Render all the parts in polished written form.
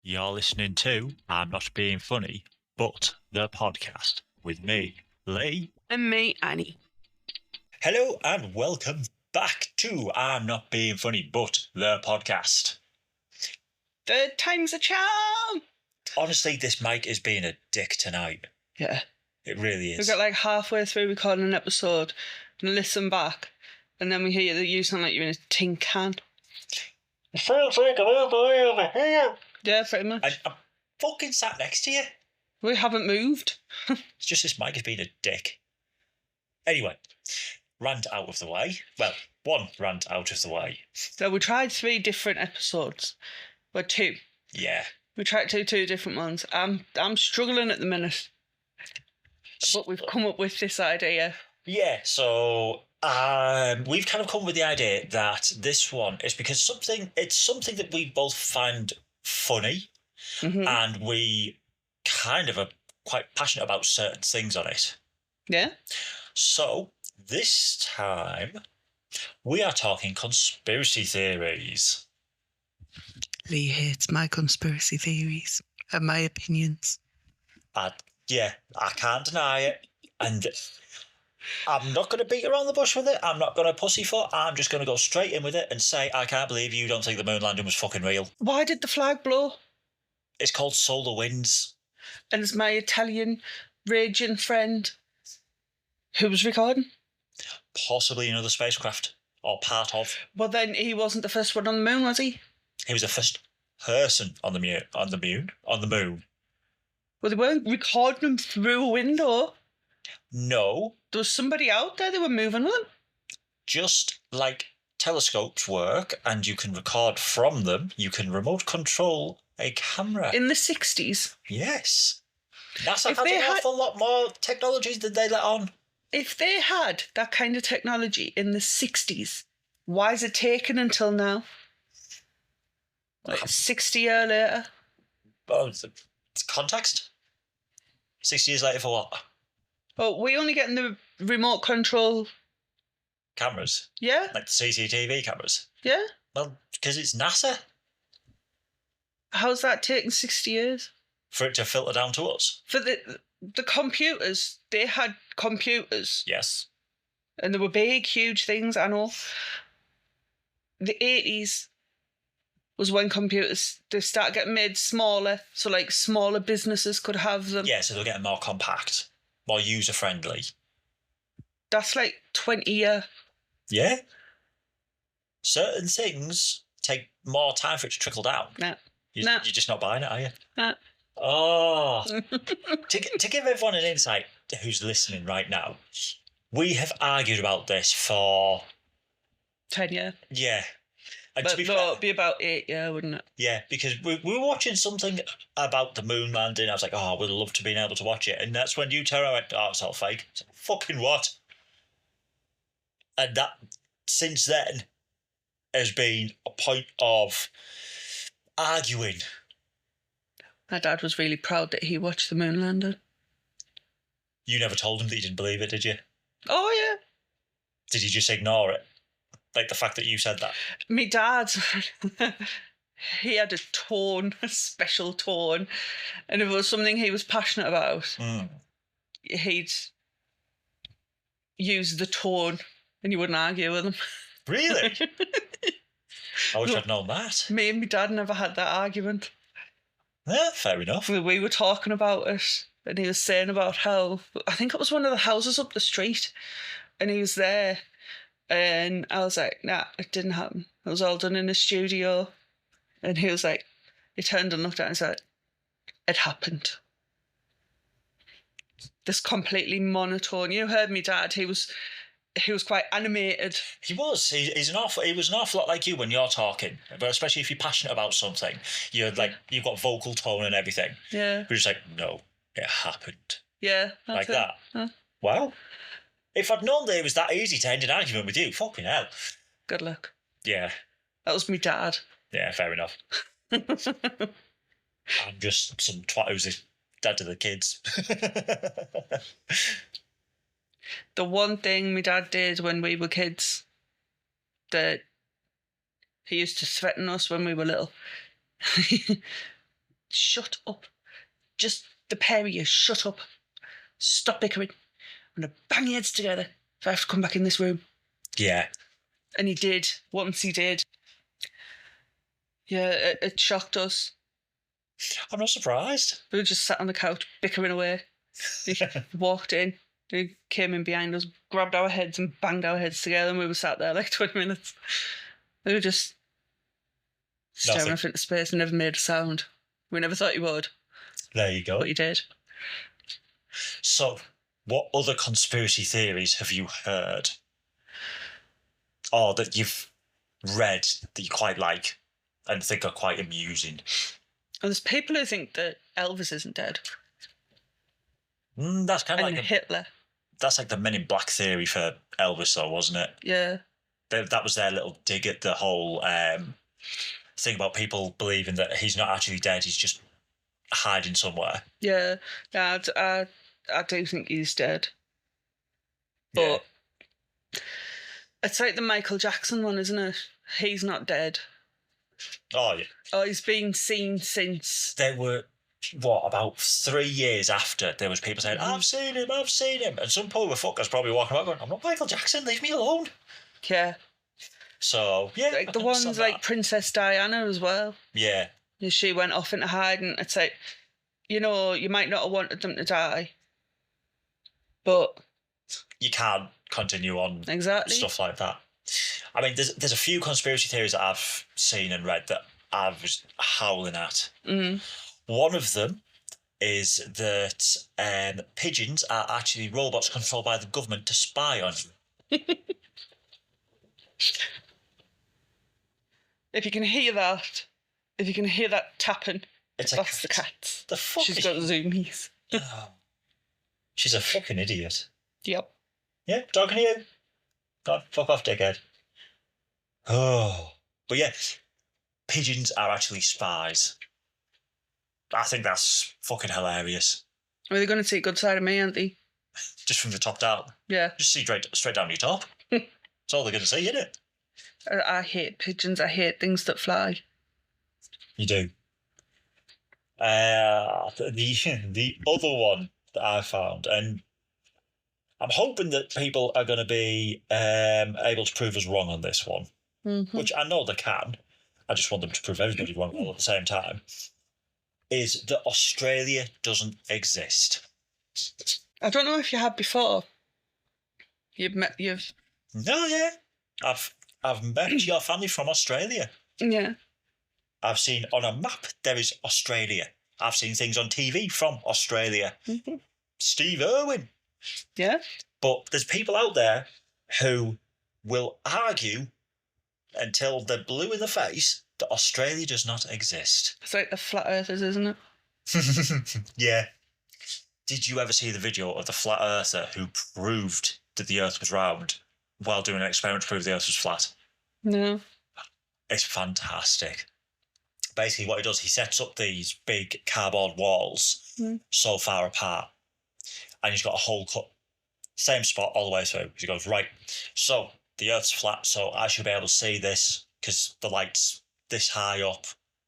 You're listening to I'm Not Being Funny, but the podcast with me, Lee. And me, Annie. Hello and welcome back to I'm Not Being Funny, but the podcast. Third time's a charm. Honestly, this mic is being a dick tonight. Yeah. It really is. We got like halfway through recording an episode and listen back, and then we hear that you sound like you're in a tin can. It sounds like I'm all the way over here. Yeah, pretty much. I'm fucking sat next to you. We haven't moved. It's just this mic has been a dick. Anyway, rant out of the way. Well, one rant out of the way. So we tried 3 different episodes. Well, 2. Yeah. We tried two different ones. I'm struggling at the minute. But we've come up with this idea. Yeah, so we've kind of come with the idea that this one is because it's something that we both find funny, and we kind of are quite passionate about certain things on it. Yeah. So this time we are talking conspiracy theories. Lee hates my conspiracy theories and my opinions. Yeah, I can't deny it. And I'm not going to beat around the bush with it. I'm not going to pussyfoot. I'm just going to go straight in with it and say, I can't believe you don't think the moon landing was fucking real. Why did the flag blow? It's called solar winds. And it's my Italian raging friend who was recording. Possibly another spacecraft, or part of. Well, then he wasn't the first one on the moon, was he? He was the first person on the moon. Well, they weren't recording him through a window. No. There was somebody out there they were moving with him. Just like telescopes work, and you can record from them, you can remote control a camera. In the 60s? Yes. NASA had an awful lot more technologies than they let on. If they had that kind of technology in the 60s, why is it taken until now? Like 60 years later? Oh, it's context. 60 years later for what? Oh, we only getting the remote control Cameras. Yeah. Like the CCTV cameras. Yeah. Well, because it's NASA. How's that taking 60 years? For it to filter down to us. For the computers, they had computers. Yes. And they were big, huge things, I know. The 80s was when computers, they started getting made smaller, so like smaller businesses could have them. Yeah, so they're getting more compact, more user-friendly. That's like 20 years. Yeah. Certain things take more time for it to trickle down. Nah. You're just not buying it, are you? Nah. Oh. to give everyone an insight who's listening right now, we have argued about this for 10 years. Yeah. And But to be no, fair, it'd be about 8 years, wouldn't it? yeah, because we were watching something about the moon landing. I was like, oh, I would love to be able to watch it. And that's when you turned around and went, oh, it's all fake. It's like, fucking what? And that, since then, has been a point of arguing. My dad was really proud that he watched the moon landing. You never told him that you didn't believe it, did you? Oh, yeah. Did he just ignore it? Like the fact that you said that? Me dad, he had a special tone, and if it was something he was passionate about, he'd use the tone and you wouldn't argue with him. Really? I wish I'd known that. Me and my dad never had that argument. Yeah, fair enough. We were talking about it, and he was saying about how, I think it was one of the houses up the street, and he was there. And I was like, nah, it didn't happen. It was all done in a studio. And he was like, he turned and looked at it and said, it happened. This completely monotone. You heard me, Dad. He was quite animated. He was. He was an awful lot like you when you're talking, but especially if you're passionate about something. You've got vocal tone and everything. Yeah. We're just like, no, it happened. Yeah. Like that. Huh? Well, if I'd known that it was that easy to end an argument with you, fucking hell. Good luck. Yeah. That was me dad. Yeah, fair enough. I'm just some twat who's the dad to the kids. The one thing my dad did when we were kids that he used to threaten us when we were little. shut up. Just the pair of you, shut up. Stop bickering. I'm going to bang your heads together if I have to come back in this room. Yeah. And he did. Once he did. Yeah, it shocked us. I'm not surprised. We were just sat on the couch, bickering away. He walked in. He came in behind us, grabbed our heads and banged our heads together, and we were sat there like 20 minutes. We were just staring off into space and never made a sound. We never thought you would. There you go. But you did. So, what other conspiracy theories have you heard? Or that you've read that you quite like and think are quite amusing? And there's people who think that Elvis isn't dead. That's kind of and like Hitler. That's like the Men in Black theory for Elvis, though, wasn't it? Yeah. That was their little dig at the whole thing about people believing that he's not actually dead, he's just hiding somewhere. Yeah. I do think he's dead. But it's like the Michael Jackson one, isn't it? He's not dead. Oh, yeah. Oh, he's been seen since. There were, about 3 years after, there was people saying, I've seen him. And some poor fuckers probably walking around going, I'm not Michael Jackson, leave me alone. Yeah. So, yeah. Like the ones like Princess Diana as well. Yeah. She went off into hiding. It's like, you might not have wanted them to die, but you can't continue on stuff like that. I mean, there's a few conspiracy theories that I've seen and read that I was howling at. Mm-hmm. One of them is that pigeons are actually robots controlled by the government to spy on you. If you can hear that tapping, that's the cat. The fuck She's got zoomies. Oh. She's a fucking idiot. Yep. Yeah, talking to you. God, fuck off, dickhead. Oh. But yeah, pigeons are actually spies. I think that's fucking hilarious. Well, they're going to see a good side of me, aren't they? Just from the top down. Yeah. Just see straight down your top. That's all they're going to see, isn't it? I hate pigeons. I hate things that fly. You do. The other one that I found, and I'm hoping that people are going to be able to prove us wrong on this one, which I know they can. I just want them to prove everybody wrong all at the same time, is that Australia doesn't exist. I don't know if you have before. No, yeah. I've met your family from Australia. Yeah. I've seen on a map there is Australia. I've seen things on TV from Australia. Mm-hmm. Steve Irwin. Yeah. But there's people out there who will argue until they're blue in the face that Australia does not exist. It's like the flat earthers, isn't it? Yeah. Did you ever see the video of the flat earther who proved that the earth was round while doing an experiment to prove the earth was flat? No. It's fantastic. Basically what he does, he sets up these big cardboard walls so far apart, and he's got a hole cut same spot all the way through. He goes, right, so the earth's flat, so I should be able to see this because the light's this high up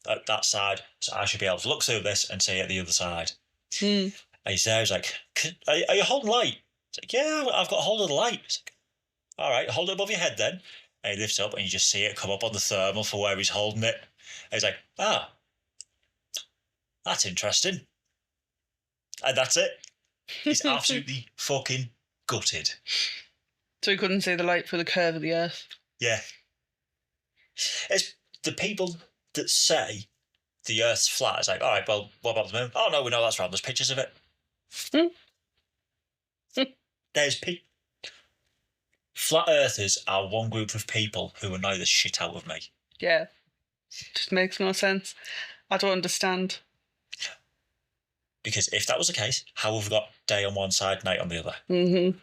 at that side, so I should be able to look through this and see at the other side. And he's there, he's like, are you holding light? He's like, yeah, I've got a hold of the light. He's like, all right, hold it above your head then. And he lifts up and you just see it come up on the thermal for where he's holding it. And he's like, that's interesting. And that's it. He's absolutely fucking gutted. So he couldn't see the light through the curve of the earth. Yeah. It's the people that say the earth's flat. It's like, all right, well, what about the moon? Oh, no, we know that's round. There's pictures of it. There's flat earthers are one group of people who annoy the shit out of me. Yeah. Just makes no sense. I don't understand. Because if that was the case, how have we got day on one side, night on the other? Mm-hmm.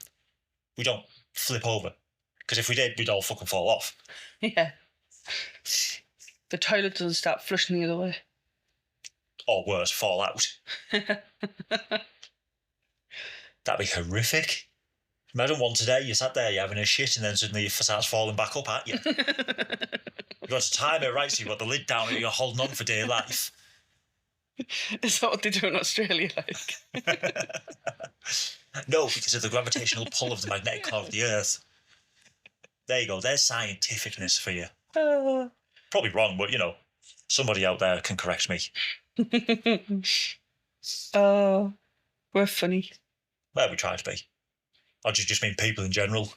We don't flip over. Because if we did, we'd all fucking fall off. Yeah. The toilet doesn't start flushing the other way. Or worse, fall out. That'd be horrific. Imagine one today, you sat there, you're having a shit, and then suddenly it starts falling back up at you. You've got to time it right so you've got the lid down and you're holding on for dear life. Is that what they do in Australia? Like, No, because of the gravitational pull of the magnetic core of the Earth. There you go. There's scientificness for you. oh. Probably wrong, but somebody out there can correct me. Oh, we're funny Well, we try to be. Or do you just mean people in general?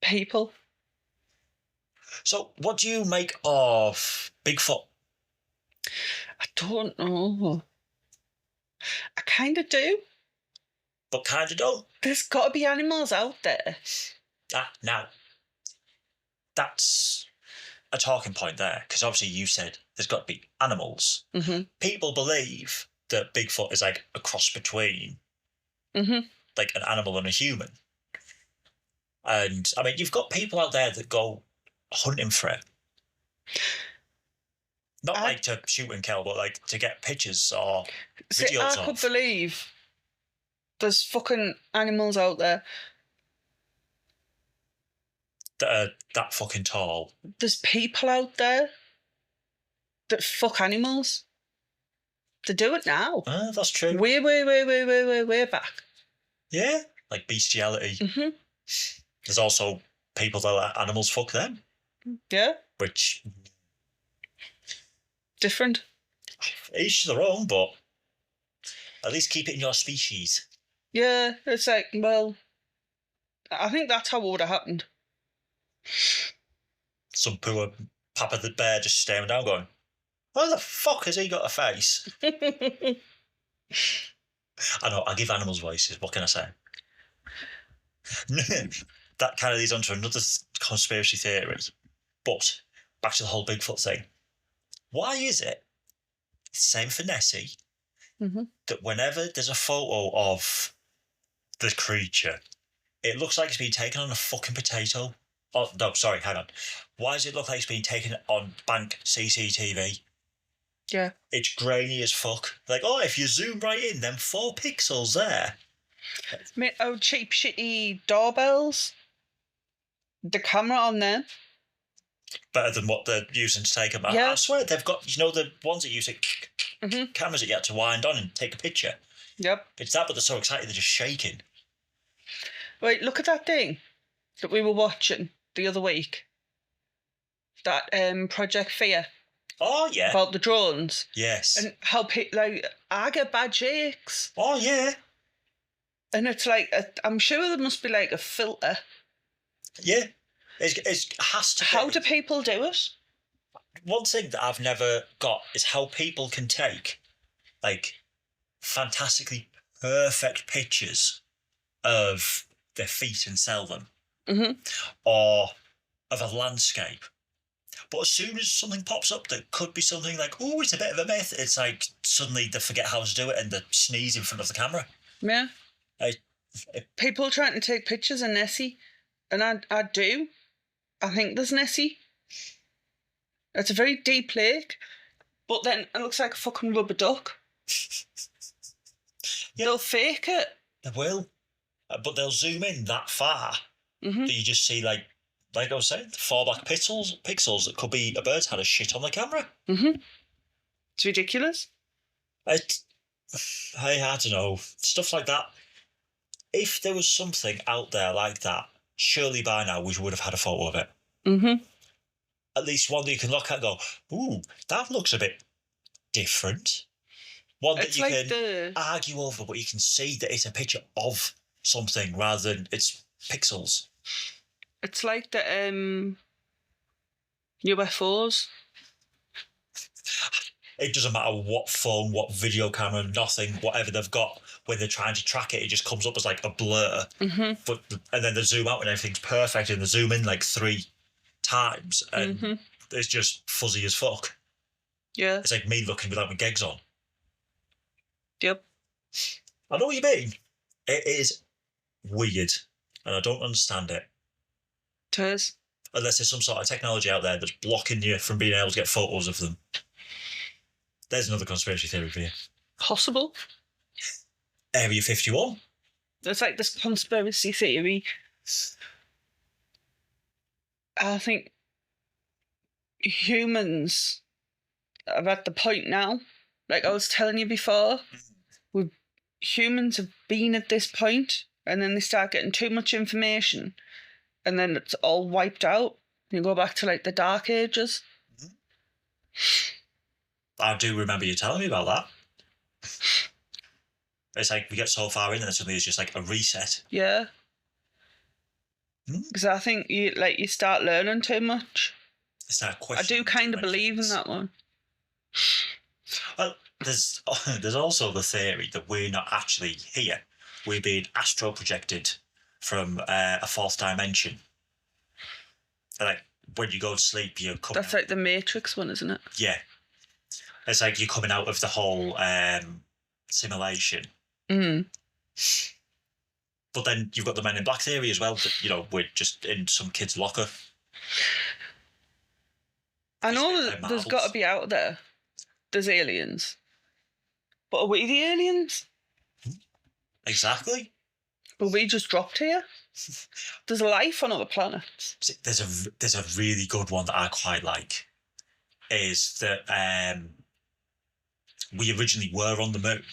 people. So, what do you make of Bigfoot? I don't know. I kind of do. But kind of don't. There's got to be animals out there. Now, that's a talking point there, because obviously you said there's got to be animals. Mm-hmm. People believe that Bigfoot is like a cross between like an animal and a human. And I mean, you've got people out there that go hunting for it. Not like to shoot and kill, but like to get pictures or videos I could believe there's fucking animals out there that are that fucking tall. There's people out there that fuck animals. They do it now. That's true. Way back. Yeah, like bestiality. Mm-hmm. There's also people that let animals fuck them. Yeah. Which... different. Each to their own, but at least keep it in your species. Yeah, it's like, well, I think that's how it would have happened. Some poor Papa the Bear just staring down going, why the fuck has he got a face? I know, I give animals voices, what can I say? That kind of leads on to another conspiracy theory. But back to the whole Bigfoot thing. Why is it, same for Nessie, that whenever there's a photo of the creature, it looks like it's been taken on a fucking potato? Oh, no, sorry, hang on. Why does it look like it's been taken on bank CCTV? Yeah. It's grainy as fuck. Like, oh, if you zoom right in, then 4 pixels there. Cheap, shitty doorbells. The camera on them. Better than what they're using to take them. Yeah. I swear, they've got, the ones that use cameras that you had to wind on and take a picture. Yep. It's that, but they're so excited they're just shaking. Wait, look at that thing that we were watching the other week. That Project Fear. Oh, yeah. About the drones. Yes. And how I get bad shakes. Oh, yeah. And it's like, I'm sure there must be like a filter. Yeah. It has to be. How do people do it? One thing that I've never got is how people can take, like, fantastically perfect pictures of their feet and sell them. Or of a landscape. But as soon as something pops up that could be something like, oh, it's a bit of a myth, it's like suddenly they forget how to do it and they sneeze in front of the camera. Yeah. People trying to take pictures of Nessie, and I do. I think there's Nessie. It's a very deep lake, but then it looks like a fucking rubber duck. Yeah. They'll fake it. They will. But they'll zoom in that far that you just see, like I was saying, 4 black pixels that could be a bird's had a shit on the camera. It's ridiculous. I don't know. Stuff like that. If there was something out there like that, surely by now we would have had a photo of it. At least one that you can look at and go, ooh, that looks a bit different. One that you can argue over, but you can see that it's a picture of something rather than it's pixels. It's like the UFOs. It doesn't matter what phone, what video camera, nothing, whatever they've got, when they're trying to track it, it just comes up as like a blur. And then they zoom out and everything's perfect, and they zoom in like 3 times, and it's just fuzzy as fuck. Yeah. It's like me looking without my gigs on. Yep. I know what you mean. It is weird, and I don't understand it. It is. Unless there's some sort of technology out there that's blocking you from being able to get photos of them. There's another conspiracy theory for you. Possible. Area 51. It's like this conspiracy theory. I think humans are at the point now, like I was telling you before, humans have been at this point, and then they start getting too much information, and then it's all wiped out. You go back to like the Dark Ages. I do remember you telling me about that. It's like we get so far in, and then suddenly it's just like a reset. Yeah. Because I think you start learning too much. It's that I question. do kind of believe in that one. Well, there's also the theory that we're not actually here. We're being astro projected from a fourth dimension. And like when you go to sleep, you're coming. That's like the Matrix one, isn't it? Yeah. It's like you're coming out of the whole simulation. Mm. But then you've got the Men in Black theory as well, that, we're just in some kid's locker. I know there's got to be out there. There's aliens. But are we the aliens? Exactly. But we just dropped here? There's life on other planets. See, there's a really good one that I quite like. Is that we originally were on the moon,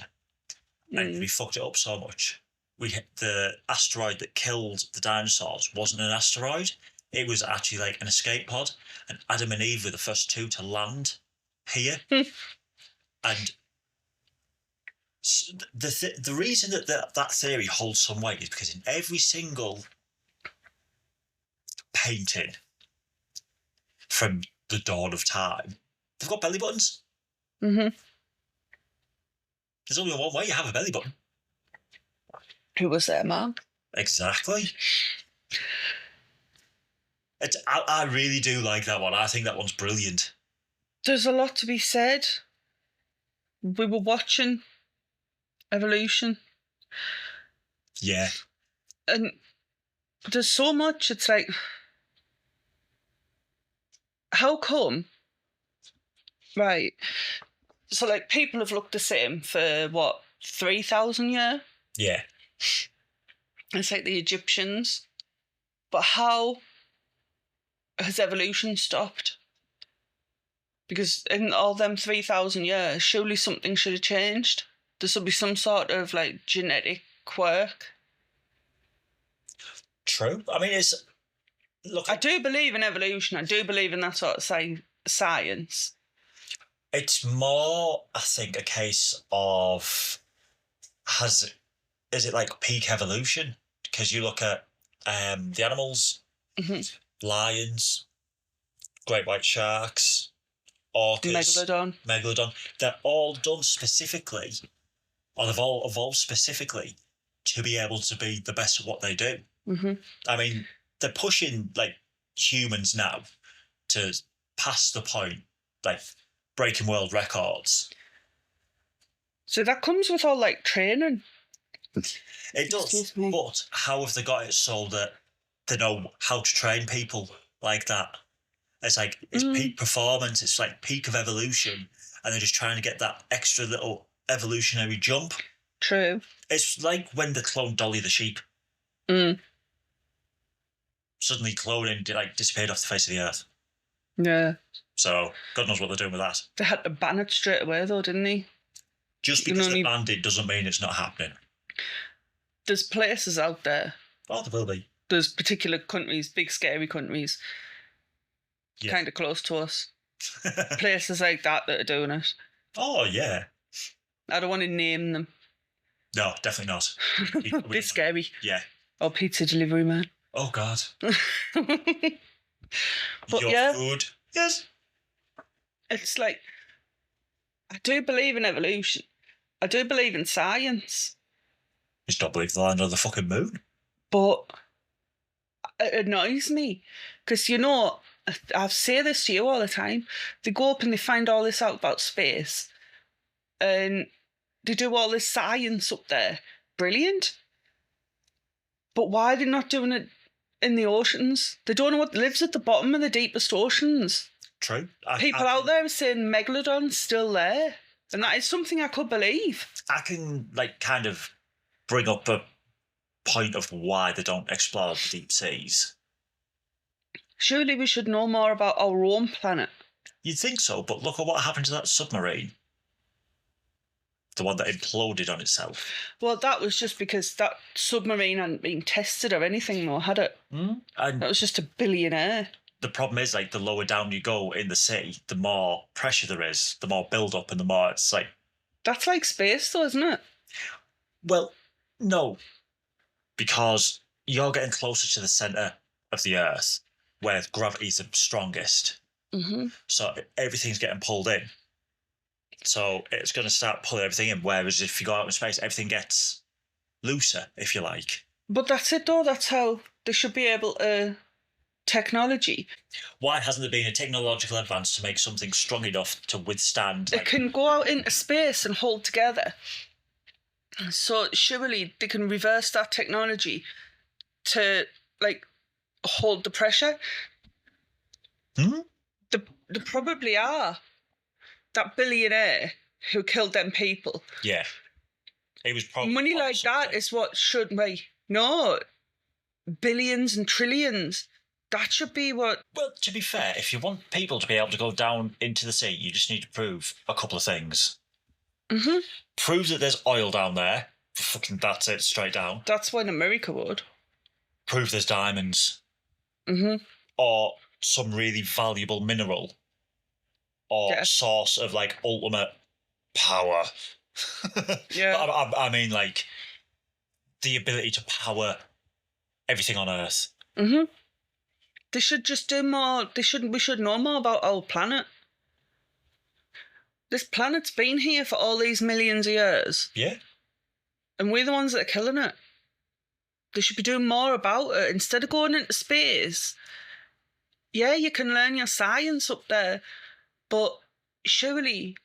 and we fucked it up so much. The asteroid that killed the dinosaurs wasn't an asteroid. It was actually like an escape pod, and Adam and Eve were the first two to land here. And the reason that theory holds some weight is because in every single painting from the dawn of time, they've got belly buttons. Mm-hmm. There's only one way you have a belly button. Who was there, man? Exactly. I really do like that one. I think that one's brilliant. There's a lot to be said. We were watching evolution. Yeah. And there's so much, it's like, how come? Right. So, like, people have looked the same for, 3,000 years? Yeah. It's like the Egyptians. But how has evolution stopped? Because in all them 3,000 years, surely something should have changed. There should be some sort of, like, genetic quirk. True. I mean, I do believe in evolution. I do believe in that sort of science. It's more, I think, a case of is it like peak evolution? Because you look at the animals, lions, great white sharks, orcas, megalodon. They're all done specifically, or they've all evolved specifically to be able to be the best at what they do. Mm-hmm. I mean, they're pushing like humans now to past the point, like breaking world records. So that comes with all like training. It does, but how have they got it so that they know how to train people like that? It's like, it's peak performance, it's like peak of evolution, and they're just trying to get that extra little evolutionary jump. True. It's like when they cloned Dolly the sheep. Suddenly cloning disappeared off the face of the earth. Yeah. So, God knows what they're doing with that. They had to ban it straight away though, didn't they? Just because they banned it doesn't mean it's not happening. There's places out there. Oh, there will be. There's particular countries, big scary countries, kind of close to us. Places like that are doing it. Oh, yeah. I don't want to name them. No, definitely not. Bit scary. Yeah. Or pizza delivery man. Oh, God. But your food. Yes. It's like, I do believe in evolution. I do believe in science. You just don't believe the land on the fucking moon. But it annoys me. Because, I say this to you all the time. They go up and they find all this out about space. And they do all this science up there. Brilliant. But why are they not doing it in the oceans? They don't know what lives at the bottom of the deepest oceans. True. People out there are saying Megalodon's still there. And that is something I could believe. I can, kind of bring up a point of why they don't explore the deep seas. Surely we should know more about our own planet. You'd think so, but look at what happened to that submarine. The one that imploded on itself. Well, that was just because that submarine hadn't been tested or anything, though, had it? And That was just a billionaire. the problem is, like, the lower down you go in the sea, the more pressure there is, the more build-up, and the more it's like... That's like space, though, isn't it? Well, no. Because you're getting closer to the centre of the Earth, where gravity's the strongest. Mm-hmm. So everything's getting pulled in. So it's going to start pulling everything in, whereas if you go out in space, everything gets looser, if you like. But that's it, though. That's how they should be able to... Technology. Why hasn't there been a technological advance to make something strong enough to withstand... It can go out into space and hold together. So surely they can reverse that technology to, like, hold the pressure. They probably are. That billionaire who killed them people. Yeah. It was probably... Money like that is what should be... No. Billions and trillions. That should be what... Well, to be fair, if you want people to be able to go down into the sea, you just need to prove a couple of things. Mm-hmm. Prove that there's oil down there. Fucking that's it, straight down. That's what America would. Prove there's diamonds. Mm-hmm. Or some really valuable mineral. Or source of, like, ultimate power. Yeah. I mean, like, the ability to power everything on Earth. Mm-hmm. They should just do more. We should know more about our planet. This planet's been here for all these millions of years. Yeah. And we're the ones that are killing it. They should be doing more about it instead of going into space. Yeah, you can learn your science up there, but surely...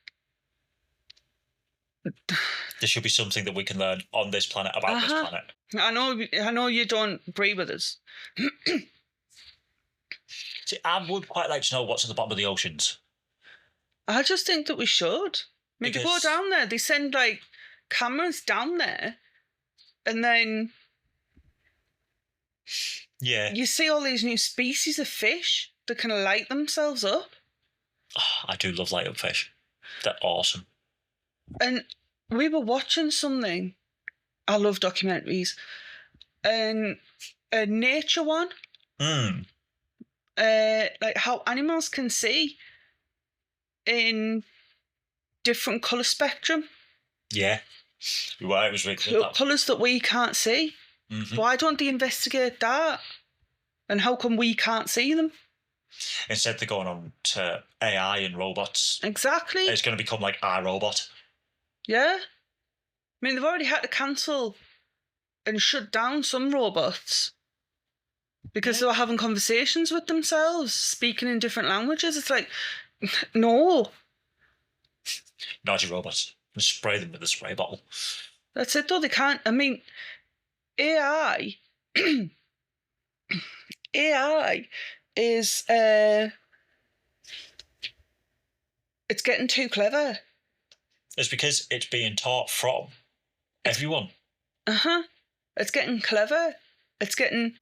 There should be something that we can learn on this planet about this planet. I know you don't agree with us. See, I would quite like to know what's at the bottom of the oceans. I just think that we should. I mean, they go down there, they send, like, cameras down there, and then... Yeah. You see all these new species of fish that can light themselves up. Oh, I do love light up fish. They're awesome. And we were watching something. I love documentaries. And a nature one. Like how animals can see in different colour spectrum. Yeah. Well, it was really good. Colours that we can't see. Mm-hmm. Why don't they investigate that? And how come we can't see them? Instead, they're going on to AI and robots. Exactly. It's going to become like iRobot. Yeah. I mean, they've already had to cancel and shut down some robots because they were having conversations with themselves, speaking in different languages. It's like, no. Naughty robots. And spray them with a spray bottle. That's it, though. They can't. I mean, AI... AI is... it's getting too clever. It's because it's being taught from everyone. Uh-huh. It's getting clever. It's getting...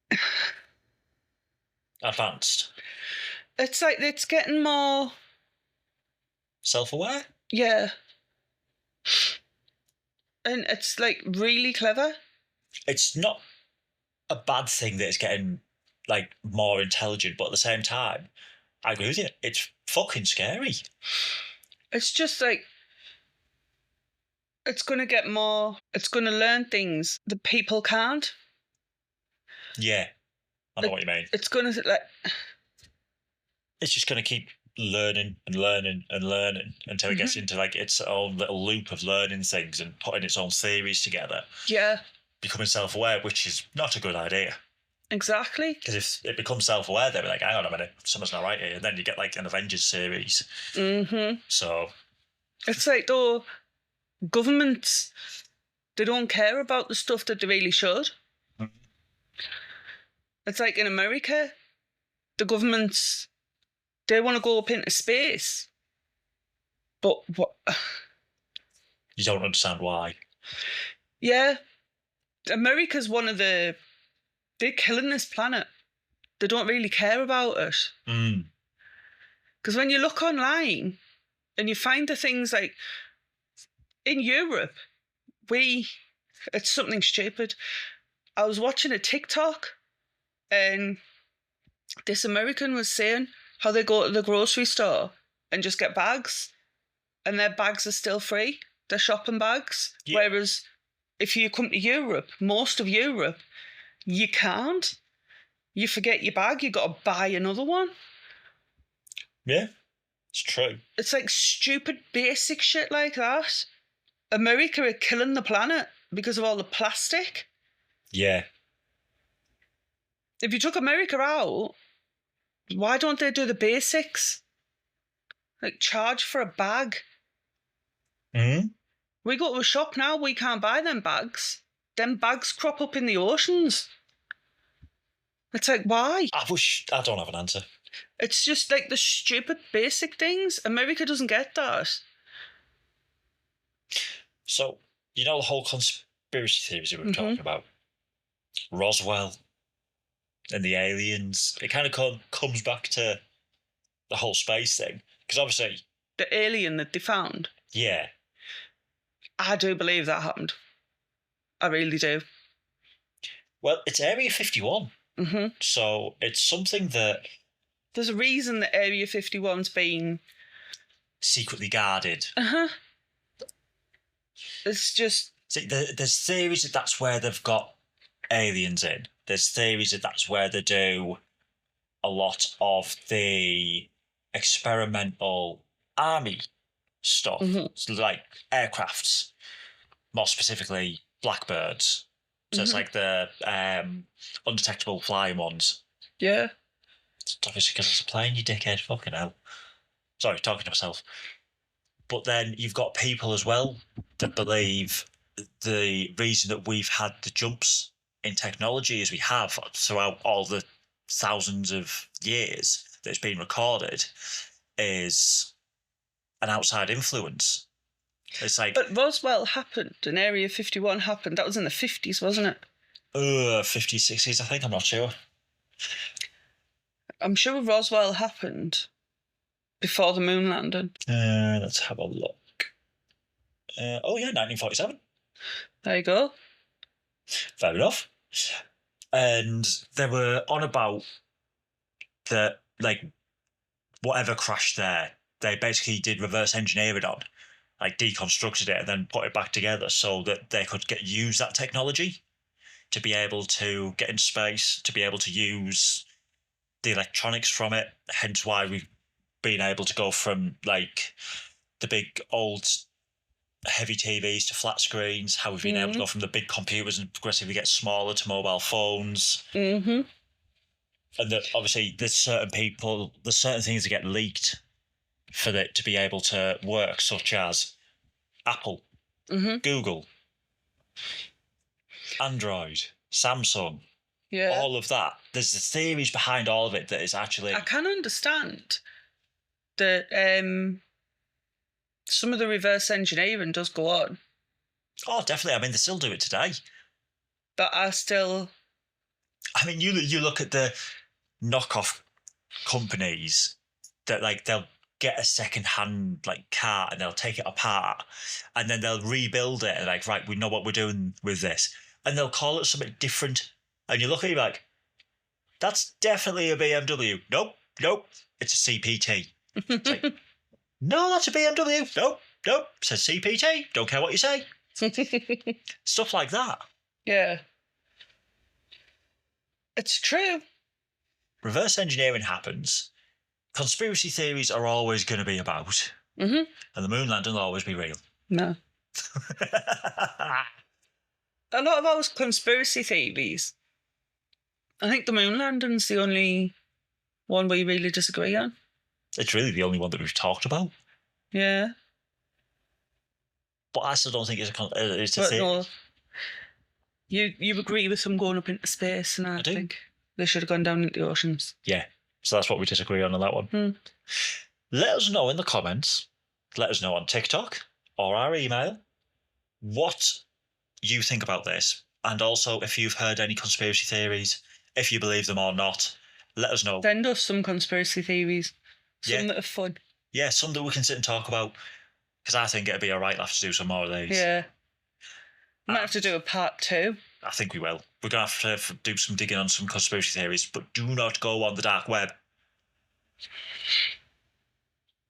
advanced. It's like it's getting more... self-aware? Yeah. And it's like really clever. It's not a bad thing that it's getting like more intelligent, but at the same time, I agree with you. It's fucking scary. It's just like it's going to get more. It's going to learn things that people can't. Yeah, I know what you mean. It's going to like. It's just going to keep learning and learning and learning until it gets into like its own little loop of learning things and putting its own theories together. Yeah. Becoming self-aware, which is not a good idea. Exactly. Because if it becomes self-aware, they'll be like, hang on a minute, something's not right here. And then you get like an Avengers series. Mm-hmm. So. It's like, though, governments, they don't care about the stuff that they really should. Mm-hmm. It's like in America, the governments, they want to go up into space. But what? You don't understand why. Yeah. America's one of the... They're killing this planet. They don't really care about it. Because when you look online and you find the things like in Europe, it's something stupid. I was watching a TikTok and this American was saying how they go to the grocery store and just get bags and their bags are still free. They're shopping bags. Yeah. Whereas if you come to Europe, most of Europe, you can't. You forget your bag, you got to buy another one. Yeah, it's true. It's like stupid basic shit like that. America are killing the planet because of all the plastic. Yeah. If you took America out, why don't they do the basics? Like charge for a bag. Mm-hmm. We go to a shop now, we can't buy them bags. Them bags crop up in the oceans. It's like, why? I don't have an answer. It's just like the stupid basic things. America doesn't get that. So, you know the whole conspiracy theories that we were talking about? Roswell and the aliens. It kind of comes back to the whole space thing. Because obviously... The alien that they found? Yeah. I do believe that happened. I really do. Well, it's Area 51. Mm-hmm. So it's something that... There's a reason that Area 51's been... secretly guarded. Uh-huh. It's just... See, there's theories that that's where they've got aliens in. There's theories that that's where they do a lot of the experimental army stuff. So like aircrafts, more specifically Blackbirds. So it's like the undetectable flying ones. Yeah. It's obviously because it's a plane, you dickhead. Fucking hell. Sorry, talking to myself. But then you've got people as well that believe the reason that we've had the jumps in technology as we have throughout all the thousands of years that it's been recorded is an outside influence. It's like... But Roswell happened and Area 51 happened. That was in the 50s, wasn't it? 50s, 60s, I think. I'm not sure. I'm sure Roswell happened before the moon landing. Let's have a look. 1947. There you go. Fair enough. And they were on about that, like, whatever crashed there, they basically did reverse engineering on, like deconstructed it and then put it back together so that they could use that technology to be able to get into space, to be able to use the electronics from it. Hence why we've been able to go from like the big old heavy TVs to flat screens, how we've been able to go from the big computers and progressively get smaller to mobile phones. Mm-hmm. And that obviously there's certain things that get leaked for it to be able to work, such as Apple, Google, Android, Samsung, all of that. There's the theories behind all of it that is actually... I can understand that some of the reverse engineering does go on. Oh, definitely. I mean, they still do it today. But I still... I mean, you look at the knockoff companies that, like, they'll get a second-hand, like, car and they'll take it apart and then they'll rebuild it and, like, right, we know what we're doing with this. And they'll call it something different. And you look at it like, that's definitely a BMW. Nope, it's a CPT. It's like, no, that's a BMW. Nope, it says CPT. Don't care what you say. Stuff like that. Yeah. It's true. Reverse engineering happens. Conspiracy theories are always going to be about. And the moon landing will always be real. No. A lot of those conspiracy theories, I think the moon landing's the only one we really disagree on. It's really the only one that we've talked about. Yeah. But I still don't think it's a theory. No, you agree with them going up into space, and I think they should have gone down into the oceans. Yeah. So that's what we disagree on that one. Let us know in the comments. Let us know on TikTok or our email what you think about this. And also if you've heard any conspiracy theories, if you believe them or not, let us know. Send us some conspiracy theories. Some that are fun. Yeah, some that we can sit and talk about. Because I think it'd be a right laugh to do some more of these. Yeah. Might have to do a part 2. I think we will. We're going to have to do some digging on some conspiracy theories, but do not go on the dark web.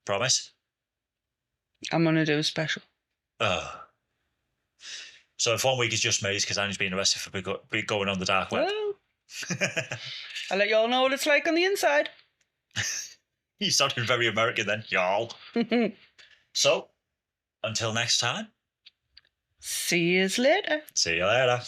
Promise? I'm going to do a special. So if 1 week is just me, it's because Annie's been arrested for going on the dark web. Well, I'll let you all know what it's like on the inside. You sounded very American then, y'all. So, until next time. See you later. See you later.